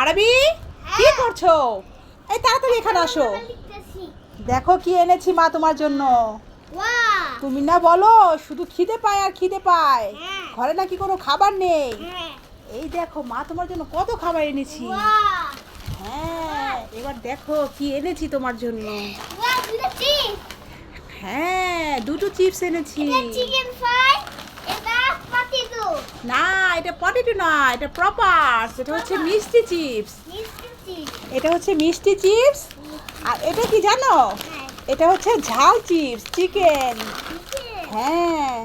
আরবি কি করছো? এই তাড়াতাড়ি এখানে আসো। দেখো কি এনেছি মা তোমার জন্য। তুমি না বলো শুধু খিদে পায় আর খিদে পায়, ঘরে নাকি কোনো খাবার নেই। এই দেখো মা তোমার জন্য কত খাবার এনেছি। হ্যাঁ এবার দেখো কি এনেছি তোমার জন্য। হ্যাঁ দুটো চিপস এনেছি। না এটা পটেটো না, এটা প্রপার, এটা হচ্ছে মিষ্টি চিপস। এটা হচ্ছে মিষ্টি চিপস। আর এটা কি জানো, এটা হচ্ছে ঝাল চিপস, চিকেন। হ্যাঁ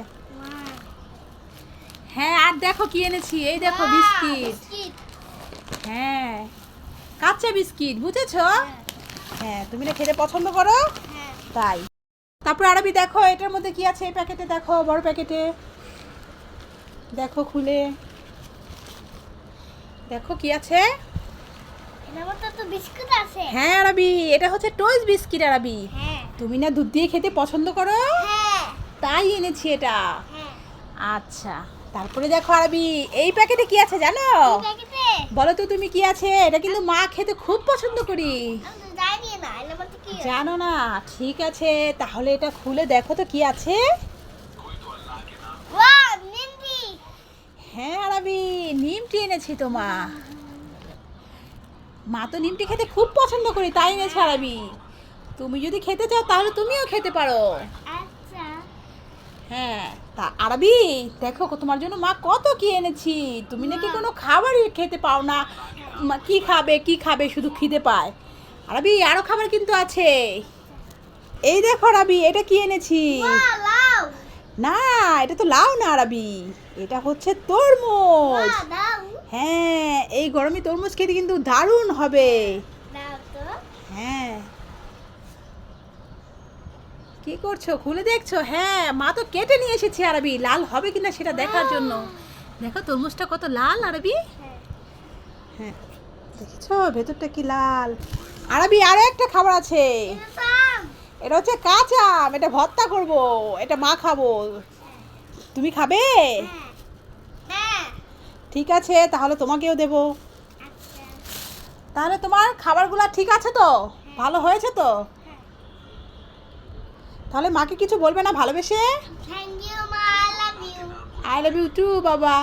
হ্যাঁ আর দেখো কি এনেছি, এই দেখো বিস্কিট। হ্যাঁ কাঁচা বিস্কিট, বুঝেছো? হ্যাঁ তুমি না খেতে পছন্দ করো তাই। তারপর আরবি দেখো এটার মধ্যে কি আছে, এই প্যাকেটে দেখো, বড় প্যাকেটে দেখো, খুলে দেখো কি আছে। হ্যাঁ আরবি এটা হচ্ছে টোস্ট বিস্কিট। আরবি তুমি না দুধ দিয়ে খেতে পছন্দ করো, তাই এনেছি এটা। আচ্ছা তারপরে দেখো আরবি এই প্যাকেটে কি আছে জানো, বলো তো তুমি কি আছে। এটা কিন্তু মা খেতে খুব পছন্দ করি। জানো না? ঠিক আছে তাহলে এটা খুলে দেখো তো কি আছে। হ্যাঁ আরবি নিমটি এনেছি তো মা। মা তো নিমটি খেতে খুব পছন্দ করি, তাই এনেছি আরবি। তুমি যদি খেতে চাও তাহলে তুমিও খেতে পারো। হ্যাঁ তা আরবি দেখো তোমার জন্য মা কত কি এনেছি। তুমি নাকি কোনো খাবারই খেতে পাও না, কি খাবে কি খাবে শুধু খিদে পায়। আরবি আরো খাবার কিন্তু আছে। এই দেখো আরবি এটা কি এনেছি। না এটা তো লাউ না আরবি, এটা হচ্ছে তরমুজ। হ্যাঁ এই গরমে তরমুজ খেতে কিন্তু দারুণ হবে। হ্যাঁ কি করছো, খুলে দেখছো? হ্যাঁ মা তো কেটে নিয়ে এসেছি আরবি, লাল হবে কিনা সেটা দেখার জন্য। দেখো তরমুজটা কত লাল আরবি। হ্যাঁ দেখছো ভেতরটা কি লাল। আরবি আরো একটা খাবার আছে, এটা হচ্ছে কাঁচা আম, এটা ভর্তা করব, এটা মা খাবো। তুমি খাবে? ঠিক আছে তাহলে তোমাকেও দেব। তাহলে তোমার খাবারগুলো ঠিক আছে তো, ভালো হয়েছে তো? তাহলে মাকে কিছু বলবে না ভালোবেসে? আই লাভ ইউ টু বাবা।